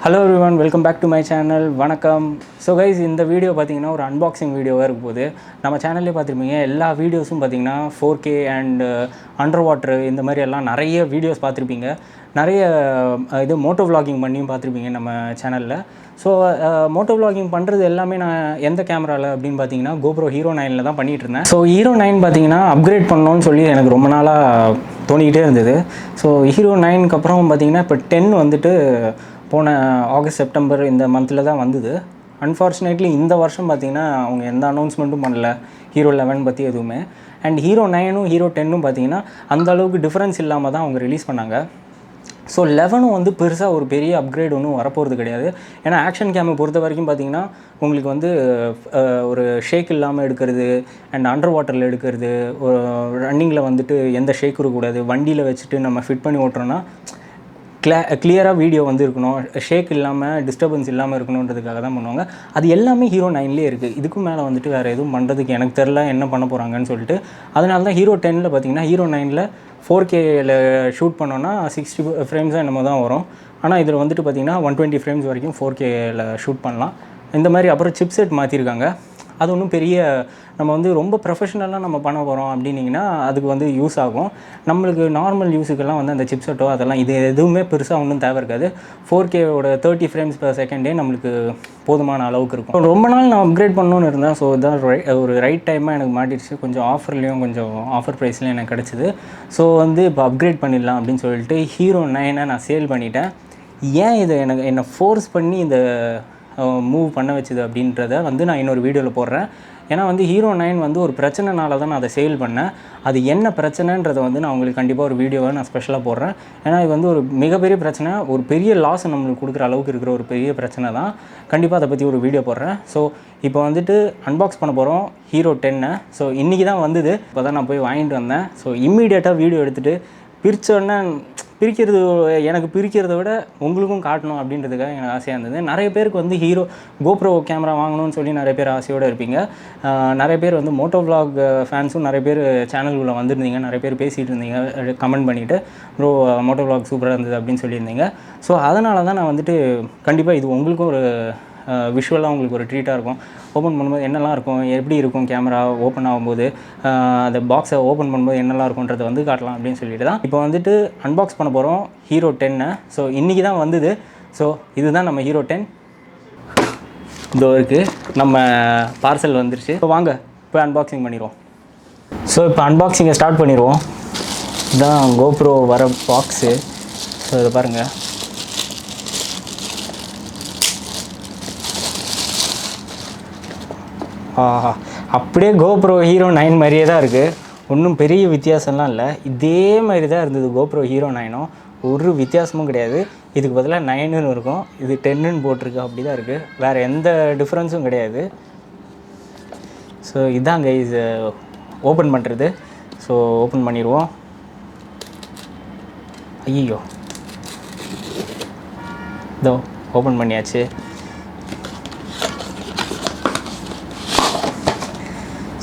Hello everyone, welcome back to my channel. வணக்கம். So guys, இந்த video பார்த்தீங்கன்னா ஒரு அன்பாக்சிங் வீடியோவாக இருக்கும் போது நம்ம சேனல்லே பார்த்துருப்பீங்க. எல்லா வீடியோஸும் பார்த்தீங்கன்னா 4K அண்ட் அண்டர் வாட்டர் இந்த மாதிரி எல்லாம் நிறைய வீடியோஸ் பார்த்துருப்பீங்க. நிறைய இது மோட்டோ விளாகிங் பண்ணியும் பார்த்துருப்பீங்க நம்ம சேனலில். ஸோ மோட்டோ விளாகிங் பண்ணுறது எல்லாமே நான் எந்த கேமராவில் அப்படின்னு பார்த்தீங்கன்னா GoPro Hero 9ல் தான் பண்ணிகிட்டு இருந்தேன். ஸோ Hero 9 பார்த்தீங்கன்னா அப்கிரேட் பண்ணணும்னு சொல்லி எனக்கு ரொம்ப நாளாக தோணிக்கிட்டே இருந்தது. ஸோ Hero 9க்கு அப்புறம் பார்த்தீங்கன்னா இப்போ 10 வந்துட்டு போன ஆகஸ்ட் செப்டம்பர் இந்த மந்தில் தான் வந்தது. அன்ஃபார்ச்சுனேட்லி இந்த வருஷம் பார்த்திங்கன்னா அவங்க எந்த அனௌன்ஸ்மெண்ட்டும் பண்ணல Hero 11 பற்றி எதுவுமே. அண்ட் Hero 9ம் Hero 10ம் பார்த்திங்கன்னா அந்தளவுக்கு டிஃப்ரென்ஸ் இல்லாமல் தான் அவங்க ரிலீஸ் பண்ணாங்க. ஸோ 11ம் வந்து பெருசாக ஒரு பெரிய அப்கிரேட் ஒன்றும் வரப்போகிறது கிடையாது. ஏன்னா ஆக்ஷன் கேமை பொறுத்த வரைக்கும் பார்த்திங்கன்னா உங்களுக்கு வந்து ஒரு ஷேக் இல்லாமல் எடுக்கிறது அண்ட் அண்டர் வாட்டரில் எடுக்கிறது, ரன்னிங்கில் வந்துட்டு எந்த ஷேக் இருக்கக்கூடாது, வண்டியில் வச்சுட்டு நம்ம ஃபிட் பண்ணி ஓட்டுறோன்னா கிளியராக வீடியோ வந்து இருக்கணும், ஷேக் இல்லாமல் டிஸ்டர்பன்ஸ் இல்லாமல் இருக்கணுன்றதுக்காக தான் பண்ணுவாங்க. அது எல்லாமே Hero 9லேயே இருக்குது. இதுக்கும் மேலே வந்துட்டு வேறு எதுவும் பண்ணுறதுக்கு எனக்கு தெரில என்ன பண்ண போகிறாங்கன்னு சொல்லிட்டு. அதனால தான் Hero 10ல் பார்த்திங்கன்னா Hero 9ல் 4Kயில் ஷூட் பண்ணோன்னா 60 ஃப்ரேம்ஸாக என்னமோ தான் வரும். ஆனால் இதில் வந்துட்டு பார்த்திங்கன்னா 120 ஃப்ரேம்ஸ் வரைக்கும் 4Kயில் ஷூட் பண்ணலாம். இந்த மாதிரி அப்புறம் சிப்செட் மாற்றிருக்காங்க. அது ஒன்றும் பெரிய நம்ம வந்து ரொம்ப ப்ரொஃபஷனலாக நம்ம பண்ண போகிறோம் அப்படின்னிங்கன்னா அதுக்கு வந்து யூஸ் ஆகும். நம்மளுக்கு நார்மல் யூஸுக்கெல்லாம் வந்து அந்த சிப்செட்டோ அதெல்லாம் இது எதுவுமே பெருசாக ஒன்றும் தேவை இருக்காது. 4Kவோட 30 ஃப்ரேம்ஸ் per செகண்டே நம்மளுக்கு போதுமான அளவுக்கு இருக்கும். ரொம்ப நாள் நான் அப்கிரேட் பண்ணணுன்னு இருந்தேன். ஸோ இதான் ஒரு ரைட் டைமாக எனக்கு மாட்டிடுச்சு. கொஞ்சம் ஆஃபர்லேயும் கொஞ்சம் ஆஃபர் ப்ரைஸ்லேயும் எனக்கு கிடச்சிது. ஸோ வந்து இப்போ அப்கிரேட் பண்ணிடலாம் அப்படின்னு சொல்லிட்டு Hero 9 நான் சேல் பண்ணிட்டேன். ஏன் இதை என்னை ஃபோர்ஸ் பண்ணி இந்த மூவ் பண்ண வச்சுது அப்படின்றத வந்து நான் இன்னொரு வீடியோவில் போடுறேன். ஏன்னா வந்து Hero 9 வந்து ஒரு பிரச்சனைனால தான் நான் அதை சேல் பண்ணேன். அது என்ன பிரச்சனைன்றதை வந்து நான் உங்களுக்கு கண்டிப்பாக ஒரு வீடியோவை நான் ஸ்பெஷலாக போடுறேன். ஏன்னா இது வந்து ஒரு மிகப்பெரிய பிரச்சனை, ஒரு பெரிய லாஸ் நம்மளுக்கு கொடுக்குற அளவுக்கு இருக்கிற ஒரு பெரிய பிரச்சனை தான். கண்டிப்பாக அதை பற்றி ஒரு வீடியோ போடுறேன். ஸோ இப்போ வந்துட்டு அன்பாக்ஸ் பண்ண போகிறோம் Hero 10. ஸோ இன்றைக்கி தான் வந்தது. இப்போ தான் நான் போய் வாங்கிட்டு வந்தேன். ஸோ இம்மீடியட்டாக வீடியோ எடுத்துகிட்டு பிரித்தோடனே எனக்கு பிரிக்கிறத விட உங்களுக்கும் காட்டணும் அப்படின்றதுக்காக எனக்கு ஆசையாக இருந்தது. நிறைய பேருக்கு வந்து GoPro கேமரா வாங்கணும்னு சொல்லி நிறைய பேர் ஆசையோடு இருப்பீங்க. நிறைய பேர் வந்து motovlog ஃபேன்ஸும் நிறைய பேர் சேனல்குள்ளே வந்திருந்தீங்க. நிறைய பேர் பேசிகிட்டு இருந்தீங்க, கமெண்ட் பண்ணிவிட்டு ப்ரோ motovlog சூப்பராக இருந்தது அப்படின்னு சொல்லியிருந்தீங்க. ஸோ அதனால தான் நான் வந்துட்டு கண்டிப்பாக இது உங்களுக்கும் ஒரு விஷுவலாக உங்களுக்கு ஒரு ட்ரீட்டாக இருக்கும். ஓப்பன் பண்ணும்போது என்னெல்லாம் இருக்கும், எப்படி இருக்கும் கேமரா ஓப்பன் ஆகும்போது, அந்த பாக்ஸை ஓப்பன் பண்ணும்போது என்னெல்லாம் இருக்கும்ன்றதை வந்து காட்டலாம் அப்படின்னு சொல்லிட்டு தான் இப்போ வந்துட்டு அன்பாக்ஸ் பண்ண போகிறோம் Hero 10. ஸோ இன்றைக்கி தான் வந்தது. ஸோ இதுதான் நம்ம Hero 10. இதோ இருக்குது, நம்ம பார்சல் வந்துருச்சு. இப்போ வாங்க இப்போ அன்பாக்சிங் பண்ணிடுவோம். ஸோ இப்போ அன்பாக்சிங்கை ஸ்டார்ட் பண்ணிடுவோம். இதுதான் GoPro வர பாக்ஸு. ஸோ இதை பாருங்கள். அப்படியே GoPro Hero 9 மாதிரியே தான் இருக்குது. ஒன்றும் பெரிய வித்தியாசம்லாம் இல்லை. இதே மாதிரி தான் இருந்தது GoPro Hero 9ம். ஒரு வித்தியாசமும் கிடையாது. இதுக்கு பதிலாக 9ன்னு இருக்கும், இது 10ன்னு போட்டிருக்கு. அப்படி தான் இருக்குது, வேறு எந்த டிஃப்ரென்ஸும் கிடையாது. ஸோ இதாங்க இது ஓப்பன் பண்ணுறது. ஸோ ஓப்பன் பண்ணிடுவோம். ஐயோ, இதோ ஓப்பன் பண்ணியாச்சு.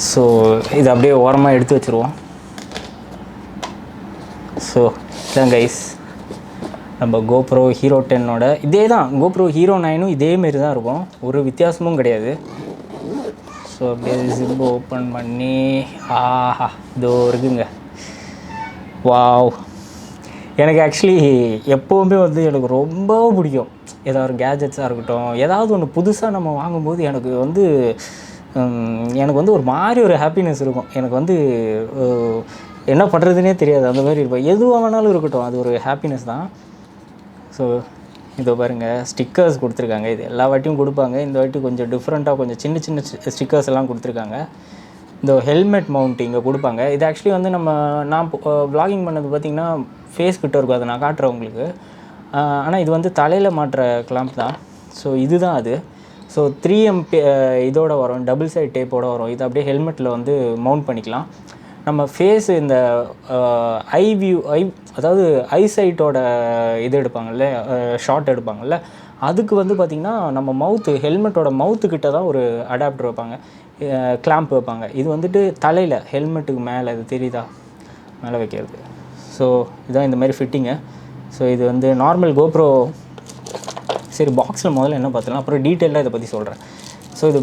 ஸோ இது அப்படியே ஓரமாக எடுத்து வச்சுருவோம். ஸோ இதான் கைஸ் நம்ம GoPro Hero 10ஓட இதே தான். GoPro Hero 9ம் இதேமாரி தான் இருக்கும், ஒரு வித்தியாசமும் கிடையாது. ஸோ அப்படியே ஜிப் ஓப்பன் பண்ணி இதோ இருக்குங்க. வாவ், எனக்கு ஆக்சுவலி எப்போவுமே வந்து எனக்கு ரொம்ப பிடிக்கும் ஏதாவது ஒரு கேஜெட்ஸாக இருக்கட்டும், ஏதாவது ஒன்று புதுசாக நம்ம வாங்கும்போது எனக்கு வந்து ஒரு மாதிரி ஒரு ஹாப்பினஸ் இருக்கும். எனக்கு வந்து என்ன பண்ணுறதுனே தெரியாது, அந்த மாதிரி இருப்போம். எதுவாக வேணாலும் இருக்கட்டும், அது ஒரு ஹாப்பினஸ் தான். ஸோ இதோ பாருங்கள், ஸ்டிக்கர்ஸ் கொடுத்துருக்காங்க. இது எல்லா வாட்டியும் கொடுப்பாங்க, இந்த வாட்டி கொஞ்சம் டிஃப்ரெண்ட்டாக கொஞ்சம் சின்ன சின்ன ஸ்டிக்கர்ஸ் எல்லாம் கொடுத்துருக்காங்க. இந்த ஹெல்மெட் மவுண்ட் இங்கே கொடுப்பாங்க. இது ஆக்சுவலி வந்து நான் வ்ளாகிங் பண்ணது பார்த்திங்கன்னா ஃபேஸ் கிட்ட இருக்கும், அதை நான் காட்டுறேன் உங்களுக்கு. ஆனால் இது வந்து தலையில் மாட்டுற கிளாம்ப் தான். ஸோ இதுதான் அது. ஸோ 3M இதோட வரும், டபுள் சைட் டேப்போடு வரும். இது அப்படியே ஹெல்மெட்டில் வந்து மவுண்ட் பண்ணிக்கலாம். நம்ம ஃபேஸு இந்த அதாவது ஐசைட்டோட இது எடுப்பாங்கள்ல, ஷாட் எடுப்பாங்கள்ல, அதுக்கு வந்து பார்த்திங்கன்னா நம்ம ஹெல்மெட்டோட மவுத்துக்கிட்ட தான் ஒரு அடாப்டர் வைப்பாங்க, கிளாம்ப் வைப்பாங்க. இது வந்துட்டு தலையில் ஹெல்மெட்டுக்கு மேலே, இது தெரியுதா, மேலே வைக்கிறது. ஸோ இதுதான் இந்த மாதிரி ஃபிட்டிங்கு. ஸோ இது வந்து நார்மல் GoPro சரி பாக்ஸில் முதல்ல என்ன பார்த்துலாம், அப்புறம் டீட்டெயிலாக இதை பற்றி சொல்கிறேன். ஸோ இது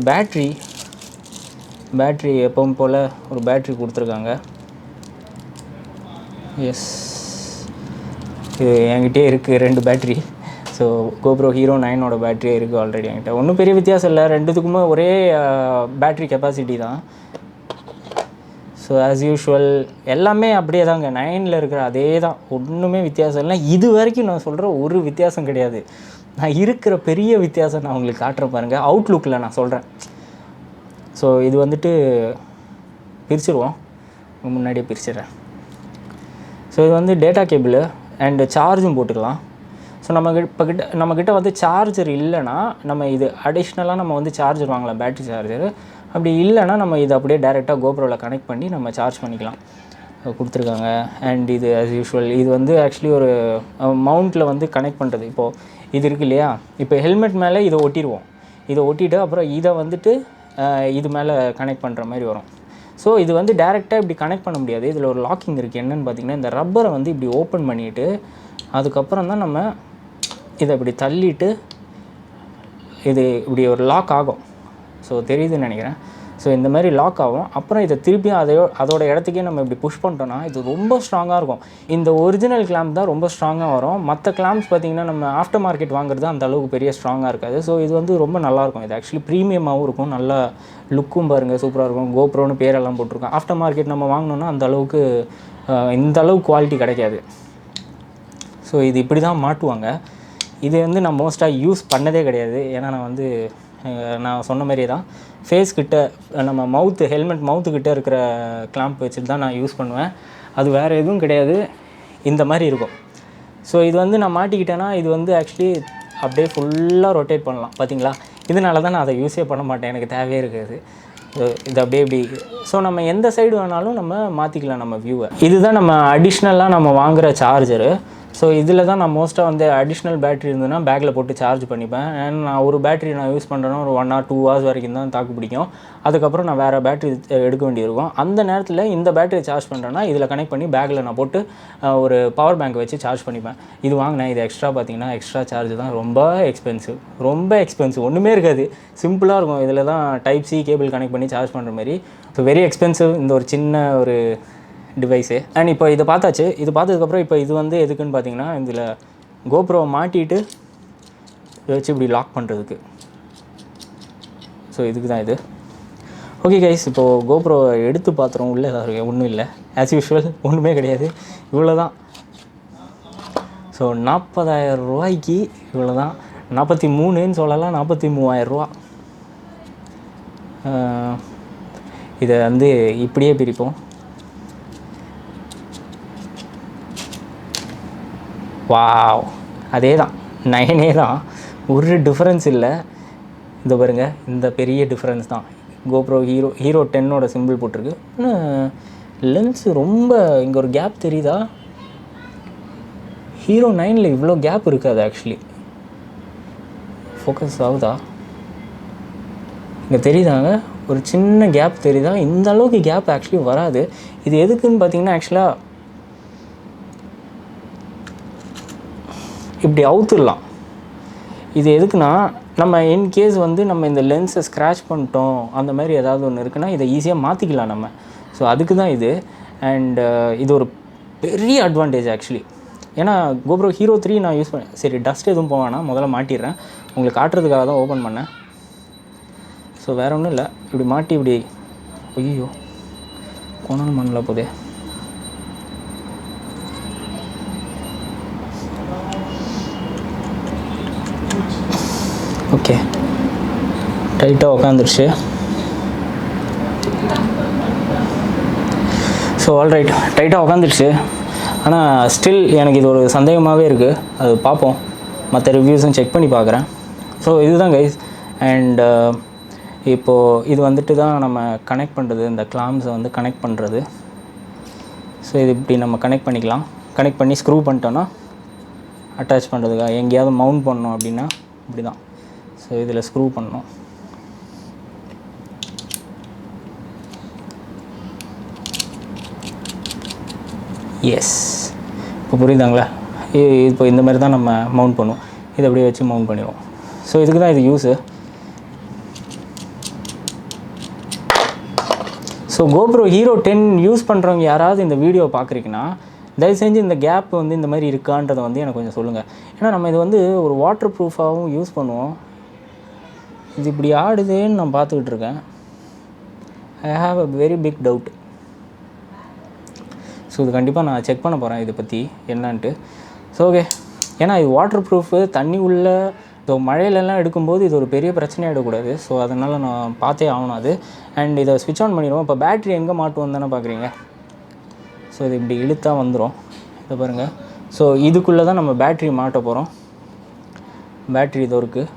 பேட்ரி எப்பவும் போல் ஒரு பேட்ரி கொடுத்துருக்காங்க. எஸ், இது என்கிட்டே இருக்குது 2 பேட்ரி. ஸோ GoPro Hero 9ஓட பேட்ரியே இருக்குது ஆல்ரெடி என்கிட்ட. ஒன்றும் பெரிய வித்தியாசம் இல்லை, ரெண்டுத்துக்குமே ஒரே பேட்ரி கெப்பாசிட்டி தான். ஸோ ஆஸ் யூஷுவல் எல்லாமே அப்படியே தாங்க, 9ல் இருக்கிற அதே தான், ஒன்றுமே வித்தியாசம் இல்லை. இது வரைக்கும் நான் சொல்கிற ஒரு வித்தியாசம் கிடையாது. நான் இருக்கிற பெரிய வித்தியாசம் நான் உங்களுக்கு காட்டுற பாருங்கள், அவுட்லுக்கில் நான் சொல்கிறேன். ஸோ இது வந்துட்டு பிரிச்சுருவோம், முன்னாடியே பிரிச்சிடுறேன். ஸோ இது வந்து டேட்டா கேபிள் அண்டு சார்ஜும் போட்டுக்கலாம். ஸோ நம்மக்கிட்ட வந்து சார்ஜர் இல்லைன்னா நம்ம இது அடிஷ்னலாக நம்ம வந்து சார்ஜர் வாங்கலாம், பேட்ரி சார்ஜர். அப்படி இல்லைன்னா நம்ம இதை அப்படியே டேரெக்டாக GoProவில் கனெக்ட் பண்ணி நம்ம சார்ஜ் பண்ணிக்கலாம், கொடுத்துருக்காங்க. அண்ட் இது ஆஸ் யூஷுவல் இது வந்து ஆக்சுவலி ஒரு மவுண்ட்டில் வந்து கனெக்ட் பண்ணுறது. இப்போது இது இருக்குது இல்லையா, இப்போ ஹெல்மெட் மேலே இதை ஒட்டிடுவோம். இதை ஒட்டிட்டு அப்புறம் இதை வந்துட்டு இது மேலே கனெக்ட் பண்ணுற மாதிரி வரும். ஸோ இது வந்து டேரெக்டாக இப்படி கனெக்ட் பண்ண முடியாது, இதில் ஒரு லாக்கிங் இருக்குது. என்னென்னு பார்த்திங்கன்னா, இந்த ரப்பரை வந்து இப்படி ஓப்பன் பண்ணிவிட்டு அதுக்கப்புறம் தான் நம்ம இதை இப்படி தள்ளிட்டு இது இப்படி ஒரு லாக் ஆகும். ஸோ தெரியுதுன்னு நினைக்கிறேன். ஸோ இந்த மாதிரி லாக் ஆகும். அப்புறம் இதை திருப்பியும் அதோட இடத்துக்கே நம்ம இப்படி புஷ் பண்ணிட்டோன்னா இது ரொம்ப ஸ்ட்ராங்காக இருக்கும். இந்த ஒரிஜினல் கிளாம்ப் தான் ரொம்ப ஸ்ட்ராங்காக வரும். மற்ற கிளாம்ப்ஸ் பார்த்திங்கன்னா நம்ம ஆஃப்டர் மார்க்கெட் வாங்குறது அந்த அளவுக்கு பெரிய ஸ்ட்ராங்காக இருக்காது. ஸோ இது வந்து ரொம்ப நல்லாயிருக்கும். இது ஆக்சுவலி ப்ரீமியமாகவும் இருக்கும், நல்லா லுக்கும் பாருங்கள் சூப்பராக இருக்கும். GoProன்னு பேரெல்லாம் போட்டிருக்கோம். ஆஃப்டர் மார்க்கெட் நம்ம வாங்கினோன்னா அந்த அளவுக்கு இந்த அளவுக்கு குவாலிட்டி கிடைக்காது. ஸோ இது இப்படி தான் மாட்டுவாங்க. இது வந்து நான் மோஸ்ட்டாக யூஸ் பண்ணதே கிடையாது. ஏன்னா நான் சொன்ன மாதிரியே தான் ஃபேஸ் கிட்ட நம்ம ஹெல்மெட் மவுத்துக்கிட்ட இருக்கிற கிளாம்ப் வச்சுட்டு தான் நான் யூஸ் பண்ணுவேன். அது வேறு எதுவும் கிடையாது, இந்த மாதிரி இருக்கும். ஸோ இது வந்து நான் மாட்டிக்கிட்டேன்னா இது வந்து ஆக்சுவலி அப்படியே ஃபுல்லாக ரொட்டேட் பண்ணலாம், பார்த்தீங்களா? இதனால தான் நான் அதை யூஸே பண்ண மாட்டேன், எனக்கு தேவையே இருக்காது. இது அப்படியே இப்படி. ஸோ நம்ம எந்த சைடு வேணாலும் நம்ம மாற்றிக்கலாம் நம்ம வியூவை. இதுதான் நம்ம அடிஷ்னலாக நம்ம வாங்குகிற சார்ஜரு. ஸோ இதில் தான் நான் மோஸ்ட்டாக வந்து அடிஷ்னல் பேட்ரி இருந்ததுன்னா பேக்கில் போட்டு சார்ஜ் பண்ணிப்பேன். அண்ட் நான் ஒரு பேட்ரி நான் யூஸ் பண்ணுறேன்னா ஒரு 1 or 2 hours வரைக்கும் தான் தாக்கு பிடிக்கும். அதுக்கப்புறம் நான் வேறு பேட்ரி எடுக்க வேண்டியிருக்கும். அந்த நேரத்தில் இந்த பேட்டரியை சார்ஜ் பண்ணுறேன்னா இதில் கனெக்ட் பண்ணி பேக்கில் நான் போட்டு ஒரு பவர் பேங்க் வச்சு சார்ஜ் பண்ணிப்பேன். இது வாங்கினேன், இது எக்ஸ்ட்ரா பார்த்தீங்கன்னா எக்ஸ்ட்ரா சார்ஜ் தான், ரொம்ப எக்ஸ்பென்சிவ். ஒன்றுமே இருக்காது, சிம்பிளாக இருக்கும். இதில் தான் டைப் சி கேபிள் கனெக்ட் பண்ணி சார்ஜ் பண்ணுற மாதிரி. ஸோ வெரி எக்ஸ்பென்சிவ் இந்த ஒரு சின்ன ஒரு டிவைஸு. அண்ட் இப்போ இதை பார்த்தாச்சு. இது பார்த்ததுக்கப்புறம் இப்போ இது வந்து எதுக்குன்னு பார்த்தீங்கன்னா, இதில் GoProவை மாட்டிட்டு வச்சு இப்படி லாக் பண்ணுறதுக்கு. ஸோ இதுக்கு தான் இது. ஓகே கைஸ், இப்போது GoProவை எடுத்து பார்த்துறோம். உள்ளே ஏதாவது ஒன்றும் இல்லை, ஆஸ் யூஷுவல் ஒன்றுமே கிடையாது, இவ்வளோ தான். ஸோ 40,000 ரூபாய்க்கு இவ்வளோ தான். 43ன்னு சொல்லலாம், 43,000 ரூபா. இதை வந்து இப்படியே பிரிப்போம். வாவ், அதே தான், 9 தான், ஒரு டிஃப்ரென்ஸ் இல்லை. இந்த பாருங்கள், இந்த பெரிய டிஃப்ரென்ஸ் தான். GoPro Hero 10ஓட சிம்பிள் போட்டிருக்கு. லென்ஸு ரொம்ப இங்கே ஒரு கேப் தெரியுதா? Hero 9ல் இவ்வளோ கேப் இருக்காது ஆக்சுவலி. ஃபோக்கஸ் ஆகுதா? இங்கே தெரியுதாங்க, ஒரு சின்ன கேப் தெரியுதா? இந்த அளவுக்கு கேப் ஆக்சுவலி வராது. இது எதுக்குன்னு பார்த்தீங்கன்னா, ஆக்சுவலாக இப்படி அவுத்துடலாம். இது எதுக்குன்னா, நம்ம இன்கேஸ் வந்து நம்ம இந்த லென்ஸை ஸ்க்ராட்ச் பண்ணிட்டோம், அந்த மாதிரி ஏதாவது ஒன்று இருக்குன்னா இதை ஈஸியாக மாற்றிக்கலாம் நம்ம. ஸோ அதுக்கு தான் இது. அண்ட் இது ஒரு பெரிய அட்வான்டேஜ் ஆக்சுவலி. ஏன்னா GoPro Hero 3 நான் யூஸ் பண்ணேன். சரி, டஸ்ட் எதுவும் போவேன்னா முதல்ல மாட்டிடுறேன், உங்களுக்கு காட்டுறதுக்காக தான் ஓப்பன் பண்ணேன். ஸோ வேறு ஒன்றும் இல்லை, இப்படி மாட்டி இப்படி. ஐயோ, கொணல் மண்ணில் போதே. ஓகே, டைட்டாக உக்காந்துருச்சு. ஸோ ஆல்ரைட், டைட்டாக உக்காந்துருச்சு. ஆனால் ஸ்டில் எனக்கு இது ஒரு சந்தேகமாகவே இருக்குது. அது பார்ப்போம், மற்ற ரிவ்யூஸும் செக் பண்ணி பார்க்குறேன். ஸோ இதுதான் கைஸ். அண்ட் இப்போது இது வந்துட்டு தான் நம்ம கனெக்ட் பண்ணுறது, இந்த கிளாம்ஸை வந்து கனெக்ட் பண்ணுறது. ஸோ இது இப்படி நம்ம கனெக்ட் பண்ணிக்கலாம். கனெக்ட் பண்ணி ஸ்க்ரூ பண்ணிட்டோன்னா அட்டாச் பண்ணுறதுக்காக எங்கேயாவது மவுண்ட் பண்ணோம் அப்படின்னா இப்படி தான். ஸோ இதில் ஸ்க்ரூ பண்ணணும். எஸ், இப்போ புரியுதாங்களா? இப்போ இந்த மாதிரி தான் நம்ம மவுண்ட் பண்ணுவோம். இதை அப்படியே வச்சு மவுண்ட் பண்ணிடுவோம். ஸோ இதுக்கு தான் இது use. So GoPro Hero 10 use பண்ணுறவங்க யாராவது இந்த வீடியோ பார்க்குறீங்கன்னா தயவு செஞ்சு இந்த கேப் வந்து இந்த மாதிரி இருக்கான்றதை வந்து எனக்கு கொஞ்சம் சொல்லுங்கள். ஏன்னா நம்ம இது வந்து ஒரு வாட்டர் ப்ரூஃபாகவும் யூஸ் பண்ணுவோம். இது இப்படி ஆடுதுன்னு நான் பார்த்துக்கிட்டு இருக்கேன். I have a very big doubt. So இது கண்டிப்பாக நான் செக் பண்ண போகிறேன் இதை பற்றி என்னன்ட்டு. ஸோ ஓகே, ஏன்னா இது வாட்டர் ப்ரூஃபு, தண்ணி உள்ள ஸோ மழையிலலாம் எடுக்கும்போது இது ஒரு பெரிய பிரச்சனையாகிடக்கூடாது. ஸோ அதனால் நான் பார்த்தே ஆகணும் அது. அண்ட் இதை ஸ்விட்ச் ஆன் பண்ணிடுவோம். இப்போ பேட்ரி எங்கே மாட்டுவோம் தானே பார்க்குறீங்க. ஸோ இது இப்படி இழுத்தா வந்துடும். இதை பாருங்கள். ஸோ இதுக்குள்ளே தான் நம்ம பேட்ரி மாட்ட போகிறோம். பேட்ரி இது இருக்குது.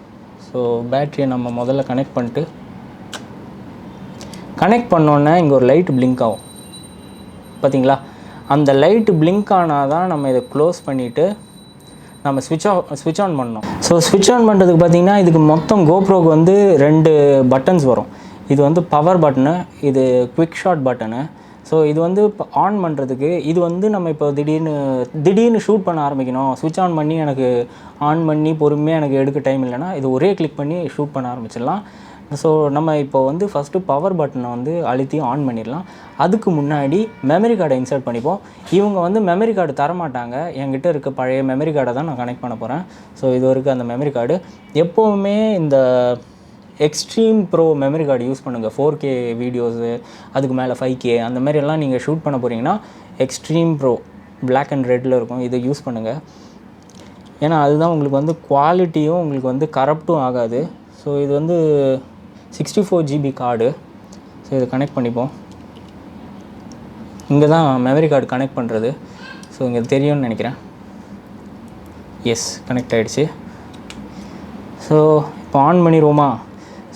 ஸோ பேட்ரியை நம்ம முதல்ல கனெக்ட் பண்ணிட்டு, கனெக்ட் பண்ணோன்னே இங்கே ஒரு லைட்டு பிளிங்க் ஆகும் பார்த்தீங்களா. அந்த லைட்டு பிளிங்க் ஆனால் தான் நம்ம இதை க்ளோஸ் பண்ணிவிட்டு நம்ம ஸ்விட்ச் ஆன் பண்ணணும். ஸோ ஸ்விட்ச் ஆன் பண்ணுறதுக்கு பார்த்திங்கன்னா இதுக்கு மொத்தம் GoProக்கு வந்து 2 பட்டன்ஸ் வரும். இது வந்து பவர் பட்டனு, இது குவிக் ஷாட் பட்டனு. ஸோ இது வந்து இப்போ ஆன் பண்ணுறதுக்கு, இது வந்து நம்ம இப்போ திடீர்னு ஷூட் பண்ண ஆரம்பிக்கணும், ஸ்விட்ச் ஆன் பண்ணி எனக்கு ஆன் பண்ணி பொறுமையாக எனக்கு எடுக்க டைம் இல்லைன்னா இது ஒரே கிளிக் பண்ணி ஷூட் பண்ண ஆரம்பிச்சிடலாம். ஸோ நம்ம இப்போ வந்து ஃபஸ்ட்டு பவர் பட்டனை வந்து அழுத்தி ஆன் பண்ணிடலாம். அதுக்கு முன்னாடி மெமரி கார்டை இன்சர்ட் பண்ணிப்போம். இவங்க வந்து மெமரி கார்டு தரமாட்டாங்க. என்கிட்ட இருக்க பழைய மெமரி கார்டை தான் நான் கனெக்ட் பண்ண போகிறேன். ஸோ இது வரைக்கும் அந்த மெமரி கார்டு. எப்போவுமே இந்த extreme bro memory card use பண்ணுங்கள். 4K வீடியோஸு, அதுக்கு மேலே 5K அந்த மாதிரியெல்லாம் நீங்கள் ஷூட் பண்ண போகிறீங்கன்னா எக்ஸ்ட்ரீம் ப்ரோ பிளாக் அண்ட் ரெட்டில் இருக்கும், இதை யூஸ் பண்ணுங்கள். ஏன்னா அதுதான் உங்களுக்கு வந்து குவாலிட்டியும் உங்களுக்கு வந்து கரப்டும் ஆகாது. ஸோ இது வந்து 64 GB கார்டு. ஸோ இதை கனெக்ட் பண்ணிப்போம். இங்கே தான் மெமரி கார்டு கனெக்ட் பண்ணுறது. ஸோ இங்கே தெரியும்னு நினைக்கிறேன். எஸ், கனெக்ட் ஆகிடுச்சு. ஸோ இப்போ ஆன் பண்ணிடுவோமா.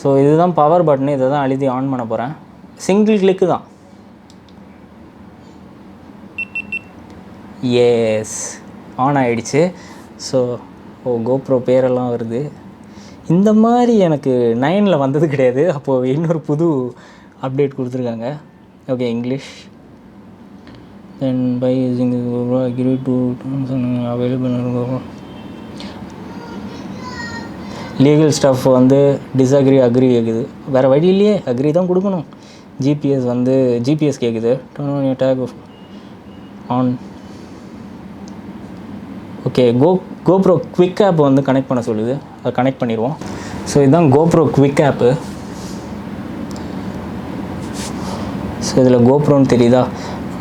ஸோ இதுதான் பவர் பட்டனு, இதை தான் அழுத்தி ஆன் பண்ண போகிறேன். சிங்கிள் கிளிக்கு தான். எஸ், ஆன் ஆகிடுச்சு. ஸோ GoPro பேரெல்லாம் வருது. இந்த மாதிரி எனக்கு 9ல் வந்தது கிடையாது. அப்போது இன்னொரு புது அப்டேட் கொடுத்துருக்காங்க. Okay, English. Then by using agree to available legal stuff வந்து டிஸ்அக்ரி அக்ரி கேட்குது. வேறு வழி இல்லையே, அக்ரி தான் கொடுக்கணும். ஜிபிஎஸ் கேட்குது. Take on. Okay, GoPro quick app வந்து கனெக்ட் பண்ண சொல்லுது. அதை கனெக்ட் பண்ணிடுவோம். ஸோ இதுதான் GoPro குவிக் ஆப்பு. ஸோ இதில் GoProன்னு தெரியுதா,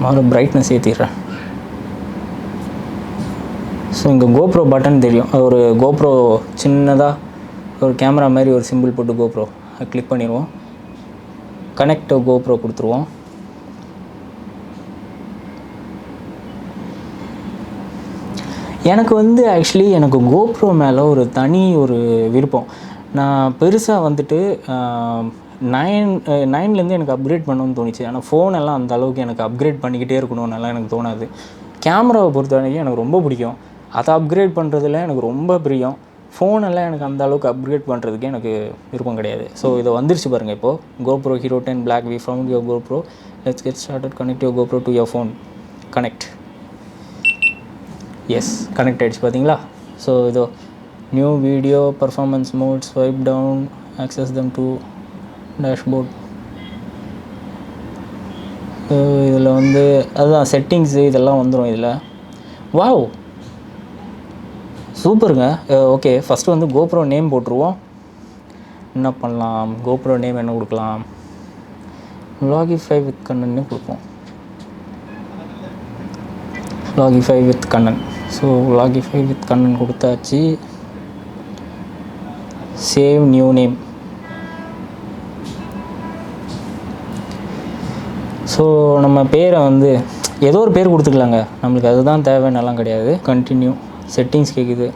நான் பிரைட்னஸ் ஏற்றிடுறேன். ஸோ இங்கே GoPro பட்டன் தெரியும். அது ஒரு GoPro சின்னதாக ஒரு கேமரா மாதிரி ஒரு சிம்பிள் போட்டு GoPro அதை கிளிக் பண்ணிடுவோம். கனெக்ட் GoPro கொடுத்துருவோம். எனக்கு வந்து ஆக்சுவலி எனக்கு GoPro மேலே ஒரு தனி ஒரு விருப்பம். நான் பெருசாக வந்துட்டு 9லேருந்து எனக்கு அப்கிரேட் பண்ணணும்னு தோணுச்சு. ஆனால் ஃபோன் எல்லாம் அந்த அளவுக்கு எனக்கு அப்கிரேட் பண்ணிக்கிட்டே இருக்கணும்னாலாம் எனக்கு தோணாது. கேமராவை பொறுத்த வரைக்கும் எனக்கு ரொம்ப பிடிக்கும். அதை அப்கிரேட் பண்ணுறதுல எனக்கு ரொம்ப பிரியம். ஃபோனெல்லாம் எனக்கு அந்த அளவுக்கு அப்கிரேட் பண்ணுறதுக்கு எனக்கு விருப்பம் கிடையாது. ஸோ இதை வந்துருச்சு பாருங்கள். இப்போது GoPro Hero 10 Black, we found your GoPro, let's get started, connect your GoPro to your phone. Connect. Yes, connect ஆகிடுச்சு பார்த்தீங்களா. ஸோ இதோ new video performance mode, swipe down, access them to dashboard. So இதில் வந்து அதுதான் settings இதெல்லாம் வந்துடும் இதில். Wow, சூப்பருங்க. ஓகே, ஃபஸ்ட்டு வந்து GoPro நேம் போட்டுருவோம். என்ன பண்ணலாம், GoPro நேம் என்ன கொடுக்கலாம், vlogify with கண்ணன்னு கொடுப்போம். vlogify with Kannan. So vlogify with Kannan கொடுத்தாச்சு. Save new name. ஸோ நம்ம பேரை வந்து ஏதோ ஒரு பேர் கொடுத்துக்கலாங்க, நம்மளுக்கு அதுதான் தேவைன்னெல்லாம் கிடையாது. கண்டினியூ. செட்டிங்ஸ் கேட்குது,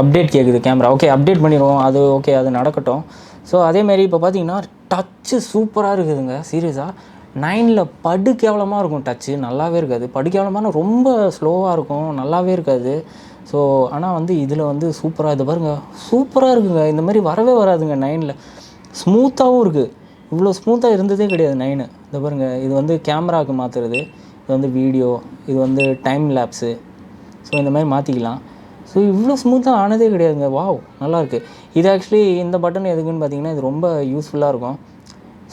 அப்டேட் கேட்குது கேமரா. ஓகே, அப்டேட் பண்ணிடுவோம். அது ஓகே, அது நடக்கட்டும். ஸோ அதேமாரி இப்போ பார்த்தீங்கன்னா டச்சு சூப்பராக இருக்குதுங்க. சீரியஸாக 9ல் படு கேவலமாக இருக்கும். டச்சு நல்லாவே இருக்காது. படு கேவலமான ரொம்ப ஸ்லோவாக இருக்கும், நல்லாவே இருக்காது. ஸோ ஆனால் வந்து இதில் வந்து சூப்பராக இது பாருங்கள், சூப்பராக இருக்குங்க. இந்த மாதிரி வரவே வராதுங்க 9ல். ஸ்மூத்தாகவும் இருக்குது. இவ்வளோ ஸ்மூத்தாக இருந்ததே கிடையாது 9. இதை பாருங்கள், இது வந்து கேமராவுக்கு மாற்றுறது, இது வந்து வீடியோ, இது வந்து டைம் லேப்ஸு. ஸோ இந்த மாதிரி மாற்றிக்கலாம். ஸோ ஸோ இவ்வளோ ஸ்மூத்தாக ஆனதே கிடையாதுங்க. வாவ், நல்லாயிருக்கு. இது ஆக்சுவலி இந்த பட்டன் எதுக்குன்னு பார்த்தீங்கன்னா இது ரொம்ப யூஸ்ஃபுல்லாக இருக்கும்.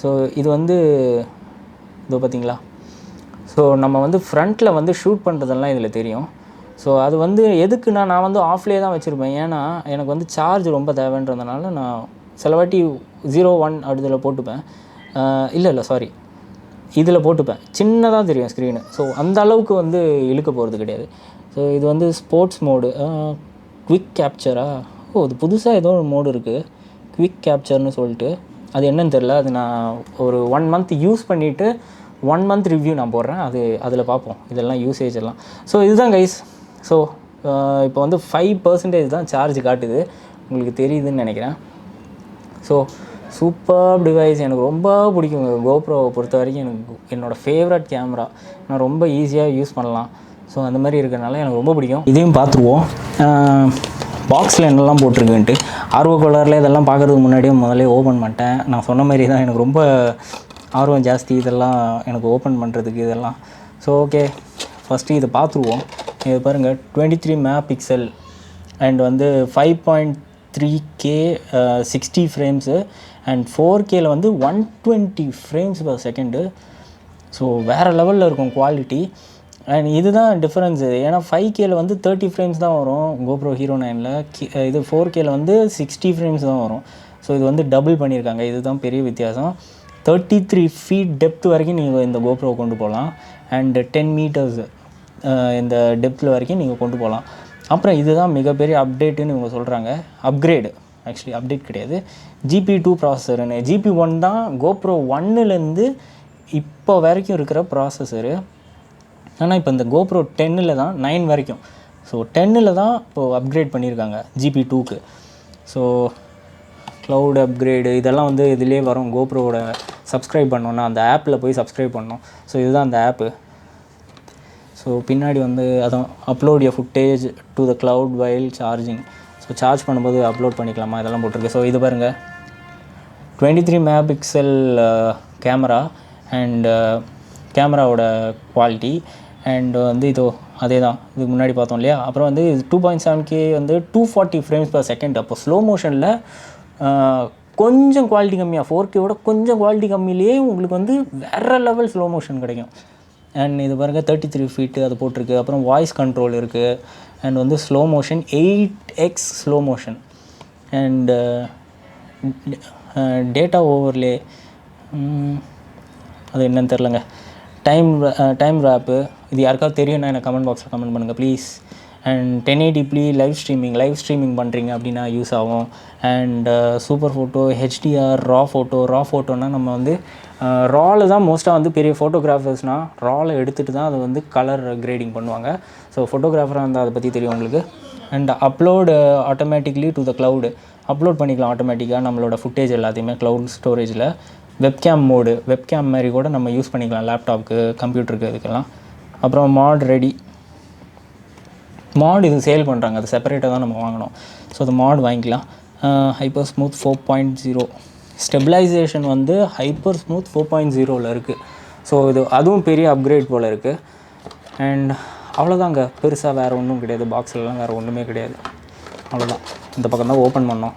ஸோ இது வந்து இதோ பார்த்தீங்களா, ஸோ நம்ம வந்து ஃப்ரண்ட்டில் வந்து ஷூட் பண்ணுறதெல்லாம் இதில் தெரியும். ஸோ அது வந்து எதுக்குன்னா நான் வந்து ஆஃப்லேயே தான் வச்சுருப்பேன். ஏன்னா எனக்கு வந்து சார்ஜ் ரொம்ப தேவைன்றதுனால நான் சில வாட்டி 0-1 அதில் போட்டுப்பேன். இல்லை சாரி, இதில் போட்டுப்பேன். சின்னதாக தெரியும் ஸ்க்ரீனு. ஸோ அந்த அளவுக்கு வந்து இழுக்க போகிறது கிடையாது. ஸோ இது வந்து ஸ்போர்ட்ஸ் மோடு, குவிக் கேப்சரா, இது புதுசாக ஏதோ ஒரு மோடு இருக்குது, குவிக் கேப்சர்னு சொல்லிட்டு. அது என்னன்னு தெரில. அது நான் ஒரு 1 மந்த் யூஸ் பண்ணிவிட்டு 1 மந்த் ரிவ்யூ நான் போடுறேன். அதில் பார்ப்போம் இதெல்லாம் யூசேஜ் எல்லாம். ஸோ இதுதான் கைஸ். ஸோ இப்போ வந்து 5% தான் சார்ஜ் காட்டுது, உங்களுக்கு தெரியுதுன்னு நினைக்கிறேன். ஸோ சூப்பர் டிவைஸ், எனக்கு ரொம்ப பிடிக்கும். கோப்ரோவை பொறுத்த வரைக்கும் எனக்கு என்னோடய ஃபேவரட் கேமரா. நான் ரொம்ப ஈஸியாக யூஸ் பண்ணலாம். ஸோ அந்த மாதிரி இருக்கிறனால எனக்கு ரொம்ப பிடிக்கும். இதையும் பார்த்துருவோம் பாக்ஸில் என்னெல்லாம் போட்டிருக்குன்ட்டு. ஆர்வ கோளாறில் இதெல்லாம் பார்க்குறதுக்கு முன்னாடியே முதல்ல ஓப்பன் பண்ணிட்டேன். நான் சொன்ன மாதிரி தான் எனக்கு ரொம்ப ஆர்வம் ஜாஸ்தி இதெல்லாம் எனக்கு ஓப்பன் பண்ணுறதுக்கு இதெல்லாம். ஸோ ஓகே, ஃபஸ்ட்டு இதை பார்த்துருவோம். இது பாருங்கள், 23 மெகாபிக்சல் அண்ட் வந்து 5.3K 60 ஃப்ரேம்ஸு அண்ட் 4Kல வந்து 120 ஃப்ரேம்ஸ் பர் செகண்டு. ஸோ வேறு லெவலில் இருக்கும் குவாலிட்டி. அண்ட் இதுதான் டிஃப்ரென்ஸு. ஏன்னா 5Kல வந்து 30 ஃப்ரேம்ஸ் தான் வரும் கோப்ரோ ஹீரோ 9ல். இது 4Kல வந்து 60 ஃப்ரேம்ஸ் தான் வரும். ஸோ இது வந்து டபுள் பண்ணியிருக்காங்க. இதுதான் பெரிய வித்தியாசம். 33 ஃபீட் டெப்த் வரைக்கும் நீங்கள் இந்த கோப்ரோவை கொண்டு போகலாம். அண்டு 10 மீட்டர்ஸ் இந்த டெப்த்தில் வரைக்கும் நீங்கள் கொண்டு போகலாம். அப்புறம் இதுதான் மிகப்பெரிய அப்டேட்டுன்னு இவங்க சொல்கிறாங்க. அப்கிரேடு, ஆக்சுவலி அப்டேட் கிடையாது, GP2 ப்ராசஸருன்னு. GP1 தான் கோப்ரோ 1லேருந்து இப்போ வரைக்கும் இருக்கிற ப்ராசஸரு. ஆனால் இப்போ இந்த கோப்ரோ 10ல் தான் 9 வரைக்கும். ஸோ 10ல் தான் இப்போது அப்கிரேட் பண்ணியிருக்காங்க GP2க்கு. ஸோ க்ளவுட் அப்கிரேடு இதெல்லாம் வந்து இதிலே வரும். கோப்ரோவோட சப்ஸ்கிரைப் பண்ணோன்னா அந்த ஆப்பில் போய் சப்ஸ்கிரைப் பண்ணோம். ஸோ இதுதான் அந்த ஆப்பு. ஸோ பின்னாடி வந்து அதான் upload your footage to the cloud while charging. So charge பண்ணும்போது அப்லோட் பண்ணிக்கலாமா, இதெல்லாம் போட்டிருக்கு. ஸோ இது பாருங்கள், 23 மெகாபிக்சல் கேமரா அண்ட் கேமராவோட குவாலிட்டி. அண்ட் வந்து இதோ அதே தான் இதுக்கு முன்னாடி பார்த்தோம் இல்லையா. அப்புறம் வந்து 2.7K வந்து 240 ஃப்ரேம்ஸ் பர் செகண்ட். அப்போ ஸ்லோ மோஷனில் கொஞ்சம் குவாலிட்டி கம்மியாக 4Kவோட கொஞ்சம் குவாலிட்டி கம்மியிலேயே உங்களுக்கு வந்து வேறு லெவல் ஸ்லோ மோஷன் கிடைக்கும். அண்ட் இது பாருங்கள் 33 ஃபீட்டு அது போட்டிருக்கு. அப்புறம் வாய்ஸ் கண்ட்ரோல் இருக்குது. அண்ட் வந்து slow motion 8x slow motion. And data overlay அது என்னன்னு தெரிலங்க. டைம் ரேப்பு இது யாருக்காவது தெரியும்னா எனக்கு கமெண்ட் பாக்ஸில் கமெண்ட் பண்ணுங்கள் please. And 1080p live streaming பண்ணுறீங்க அப்படின்னா யூஸ் ஆகும். அண்ட் சூப்பர் ஃபோட்டோ, HDR, ரா ஃபோட்டோனா நம்ம வந்து ராவில் தான் மோஸ்ட்டாக வந்து பெரிய ஃபோட்டோகிராஃபர்ஸ்னால் ராவில் எடுத்துகிட்டு தான் அதை வந்து கலர் கிரேடிங் பண்ணுவாங்க. ஸோ ஃபோட்டோகிராஃபராக இருந்தால் அதை பற்றி தெரியும் உங்களுக்கு. And upload automatically to the cloud, upload பண்ணிக்கலாம் ஆட்டோமேட்டிக்காக நம்மளோட ஃபுட்டேஜ் எல்லாத்தையுமே க்ளவுட் ஸ்டோரேஜில். வெப்கேம் மோடு, வெப்கேம் மாதிரி கூட நம்ம யூஸ் பண்ணிக்கலாம் லேப்டாப்புக்கு, கம்ப்யூட்டருக்கு, இதுக்கெல்லாம். அப்புறம் மாட் ரெடி, மாட் இது சேல் பண்ணுறாங்க, அது செப்பரேட்டாக தான் நம்ம வாங்கணும். ஸோ அது மாட் வாங்கிக்கலாம். ஹைப்பர் ஸ்மூத் 4.0 ஸ்டெபிலைசேஷன் வந்து ஹைப்பர் ஸ்மூத் 4.0ல் இருக்குது. ஸோ அதுவும் பெரிய அப்கிரேட் போல் இருக்குது. அண்ட் அவ்வளோதாங்க, பெருசாக வேறு ஒன்றும் கிடையாது. பாக்ஸ்லலாம் வேறு ஒன்றுமே கிடையாது. அவ்வளோதான். இந்த பக்கம் தான் ஓப்பன் பண்ணோம்.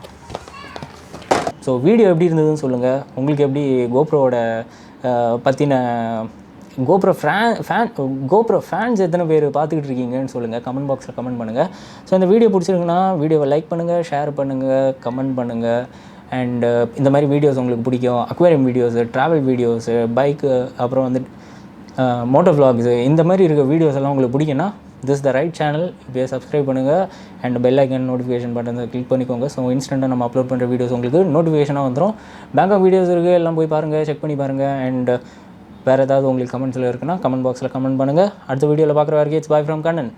ஸோ வீடியோ எப்படி இருந்ததுன்னு சொல்லுங்கள். உங்களுக்கு எப்படி கோப்ரோவோட பற்றின கோப்ரோ ஃபேன்ஸ் எத்தனை பேர் பார்த்துக்கிட்டு இருக்கீங்கன்னு சொல்லுங்கள், கமெண்ட் பாக்ஸில் கமெண்ட் பண்ணுங்கள். ஸோ இந்த வீடியோ பிடிச்சிருக்குன்னா வீடியோவை லைக் பண்ணுங்கள், ஷேர் பண்ணுங்கள், கமெண்ட் பண்ணுங்கள். அண்டு இந்த மாதிரி வீடியோஸ் உங்களுக்கு பிடிக்கும், aquarium videos, travel videos, bike, அப்புறம் வந்து motovlogs இந்த மாதிரி இருக்க வீடியோஸ் எல்லாம் உங்களுக்கு பிடிக்குன்னா திஸ் த ரைட் சேனல். இப்போ சப்ஸ்கிரைப் பண்ணுங்கள் அண்ட் பெல் ஐக்கன் நோட்டிஃபிகேஷன் பட்டனை கிளிக் பண்ணிக்கோங்க. ஸோ இன்ஸ்டண்ட்டாக நம்ம அப்லோட் பண்ணுற வீடியோஸ் உங்களுக்கு நோட்டிஃபிகேஷனாக வந்துடும். பேங்காக் வீடியோஸ் இருக்குது, எல்லாம் போய் பாருங்கள், செக் பண்ணி பாருங்கள். அண்ட் வேறு ஏதாவது உங்களுக்கு கமெண்ட்ஸில் இருக்குன்னா கமெண்ட் பாக்ஸில் கமெண்ட் பண்ணுங்கள். அடுத்த வீடியோவில் பார்க்குற வரைக்கும் இட்ஸ் பாய் ஃப்ரம் கண்ணன்.